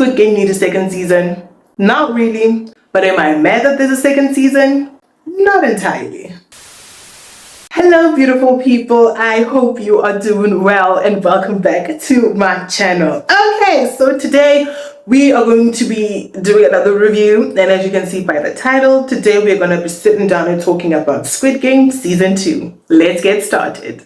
Squid Game need a second season? Not really. But am I mad that there's a second season? Not entirely. Hello beautiful people, I hope you are doing well and welcome back to my channel. Okay, so today we are going to be doing another review, and as you can see by the title, today we're going to be sitting down and talking about Squid Game Season 2. Let's get started.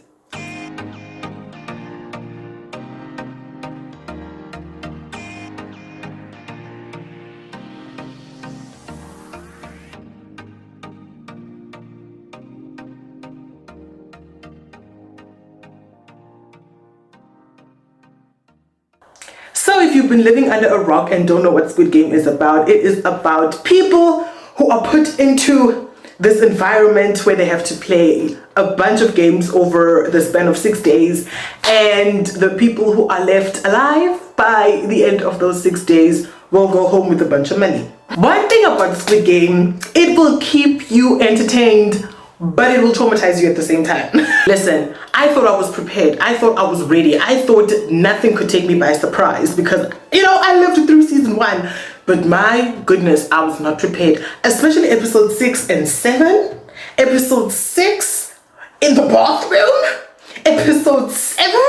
So if you've been living under a rock and don't know what Squid Game is about, it is about people who are put into this environment where they have to play a bunch of games over the span of 6 days, and the people who are left alive by the end of those 6 days will go home with a bunch of money. One thing about Squid Game, it will keep you entertained, but it will traumatize you at the same time. Listen, I thought I was prepared. I thought I was ready. I thought nothing could take me by surprise because, you know, I lived through season 1. But my goodness, I was not prepared. Especially episode 6 and 7. Episode 6 in the bathroom. Episode 7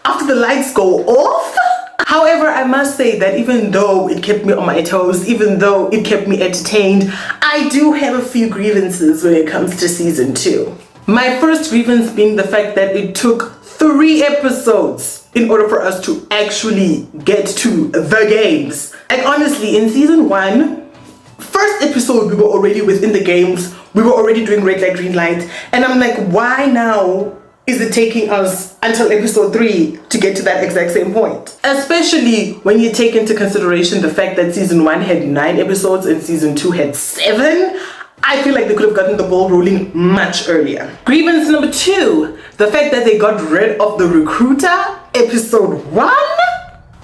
after the lights go off. However, I must say that even though it kept me on my toes, even though it kept me entertained, I do have a few grievances when it comes to season 2. My first grievance being the fact that it took 3 episodes in order for us to actually get to the games. And honestly, in season 1, first episode we were already within the games, we were already doing red light, green light, and I'm like, why now is it taking us until episode 3 to get to that exact same point? Especially when you take into consideration the fact that season 1 had 9 episodes and season 2 had 7. I feel like they could have gotten the ball rolling much earlier. Grievance number 2, the fact that they got rid of the recruiter, episode 1.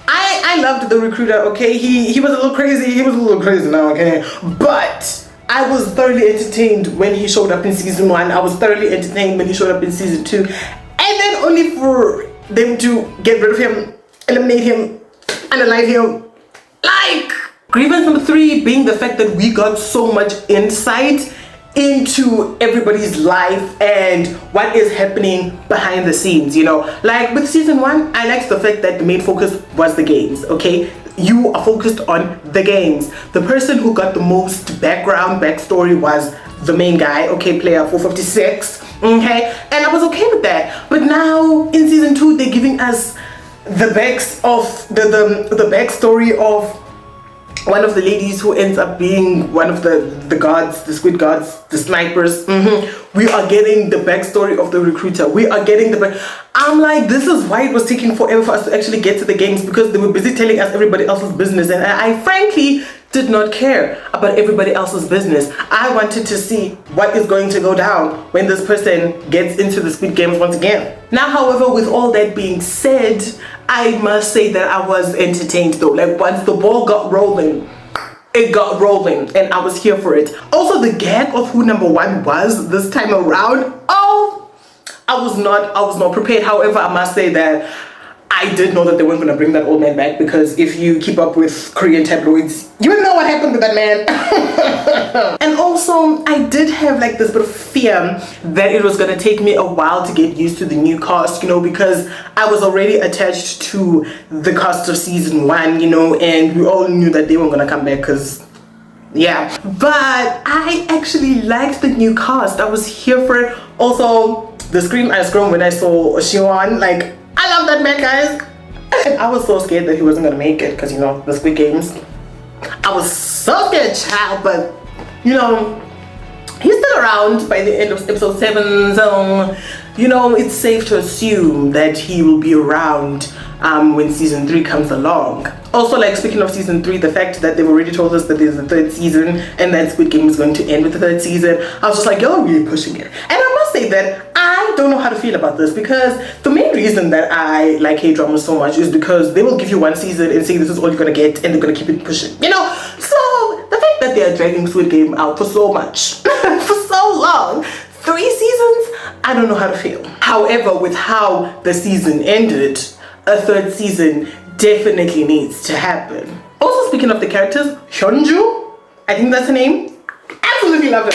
I loved the recruiter, okay? He was a little crazy, now, okay? But I was thoroughly entertained when he showed up in season 1. I was thoroughly entertained when he showed up in season 2. And then only for them to get rid of him, eliminate him, unalive him. Like! Grievance number 3 being the fact that we got so much insight into everybody's life and what is happening behind the scenes, you know? Like with season 1, I liked the fact that the main focus was the games, okay? You are focused on the games. The person who got the most backstory was the main guy, okay, player 456, okay? And I was okay with that. But now in season 2, they're giving us the the backstory of one of the ladies who ends up being one of the gods, the squid gods, the snipers. We are getting the backstory of the recruiter. We are getting I'm like, this is why it was taking forever for us to actually get to the games, because they were busy telling us everybody else's business, and I frankly did not care about everybody else's business. I wanted to see what is going to go down when this person gets into the Squid Games once again. Now, however, with all that being said, I must say that I was entertained though. Like once the ball got rolling, it got rolling and I was here for it. Also, the gag of who number 1 was this time around, oh, I was not prepared. However, I must say that I did know that they weren't going to bring that old man back, because if you keep up with Korean tabloids, you know what happened with that man. And also, I did have like this bit of fear that it was going to take me a while to get used to the new cast, you know, because I was already attached to the cast of season 1, you know, and we all knew that they weren't going to come back because, yeah. But I actually liked the new cast. I was here for it. Also, the scream I screamed when I saw SIWAN, like, I love that man, guys. And I was so scared that he wasn't gonna make it because, you know, the Squid Games. I was so scared, child, but you know, he's still around by the end of episode 7, so you know, it's safe to assume that he will be around when season 3 comes along. Also, like, speaking of season 3, the fact that they've already told us that there's a 3rd season and that Squid Game is going to end with the 3rd season, I was just like, y'all are really pushing it. And I must say that I don't know how to feel about this, because the main reason that I like K-drama so much is because they will give you 1 season and say this is all you're gonna get, and they're gonna keep it pushing, you know? So the fact that they are dragging Squid Game out for so much, for so long, 3 seasons, I don't know how to feel. However, with how the season ended, a 3rd season definitely needs to happen. Also, speaking of the characters, Hyeon-ju, I think that's her name. Absolutely love it.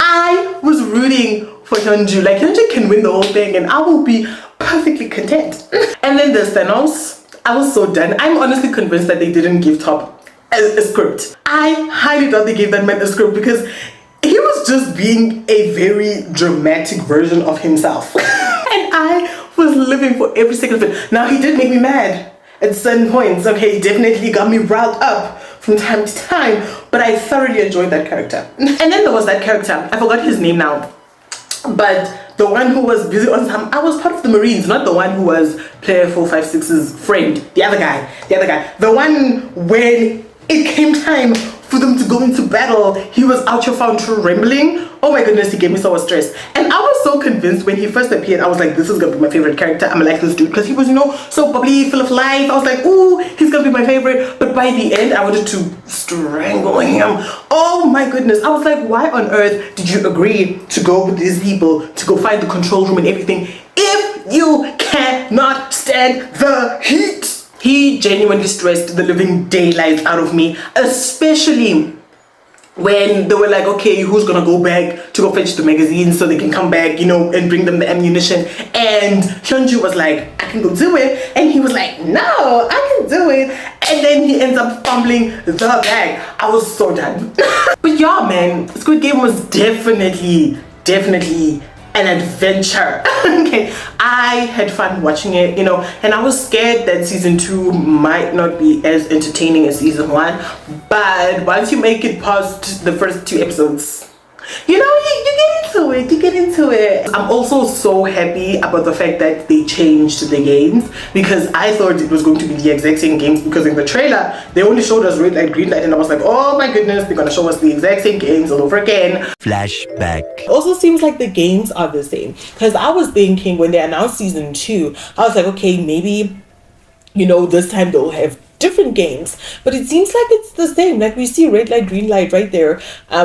I was rooting for Hyeon-ju. Like, Hyeon-ju can win the whole thing and I will be perfectly content. And then there's Thanos. I was so done. I'm honestly convinced that they didn't give Top a script. I highly doubt they gave that man a script because he was just being a very dramatic version of himself. And I was living for every second of it. Now, he did make me mad at certain points. Okay, he definitely got me riled up from time to time, but I thoroughly enjoyed that character. And then there was that character, I forgot his name now, but the one who was busy on time. I was part of the Marines, not the one who was player 456's friend. The other guy. The one when it came time for them to go into battle, he was out your found trembling. Oh my goodness, he gave me so much stress. And I was so convinced when he first appeared. I was like, this is gonna be my favorite character. I'm gonna like this dude because he was, you know, so bubbly, full of life. I was like, ooh, he's gonna be my favorite. But by the end, I wanted to strangle him. Oh my goodness. I was like, why on earth did you agree to go with these people to go find the control room and everything if you cannot stand the heat? He genuinely stressed the living daylights out of me, especially when they were like, okay, who's gonna go back to go fetch the magazines so they can come back, you know, and bring them the ammunition. And Hyeon-ju was like, I can go do it. And he was like, no, I can do it. And then he ends up fumbling the bag. I was so done. But yeah, man, Squid Game was definitely an adventure. Okay, I had fun watching it, you know, and I was scared that season 2 might not be as entertaining as season 1, but once you make it past the first 2 episodes, you know, you get into it. I'm also so happy about the fact that they changed the games, because I thought it was going to be the exact same games, because in the trailer they only showed us red light, green light, and I was like, oh my goodness, they're gonna show us the exact same games all over again. Flashback. Also seems like the games are the same, because I was thinking when they announced season 2, I was like, okay, maybe, you know, this time they'll have different games, but it seems like it's the same. Like, we see red light, green light right there,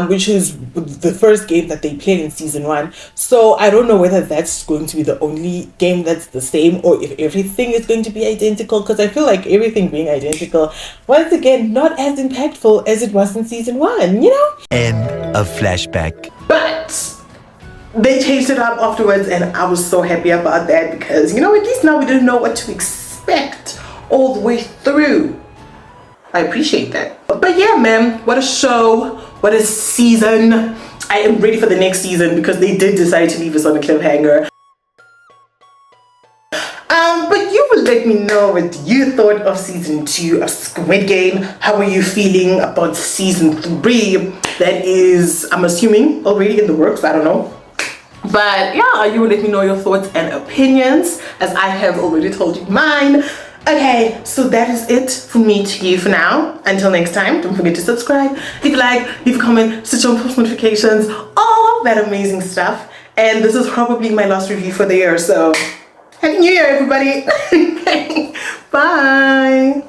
which is the first game that they played in season 1. So I don't know whether that's going to be the only game that's the same, or if everything is going to be identical, because I feel like everything being identical, once again, not as impactful as it was in season 1, you know? End of flashback. But they changed it up afterwards, and I was so happy about that, because, you know, at least now we didn't know what to expect all the way through. I appreciate that. But yeah, man, what a show, what a season. I am ready for the next season, because they did decide to leave us on a cliffhanger. But you will let me know what you thought of season 2 of Squid Game. How are you feeling about season 3? That is, I'm assuming, already in the works. I don't know. But yeah, you will let me know your thoughts and opinions, as I have already told you mine. Okay, so that is it from me to you for now. Until next time, don't forget to subscribe, leave a like, leave a comment, switch on post notifications, all that amazing stuff. And this is probably my last review for the year, so Happy New Year, everybody. Bye.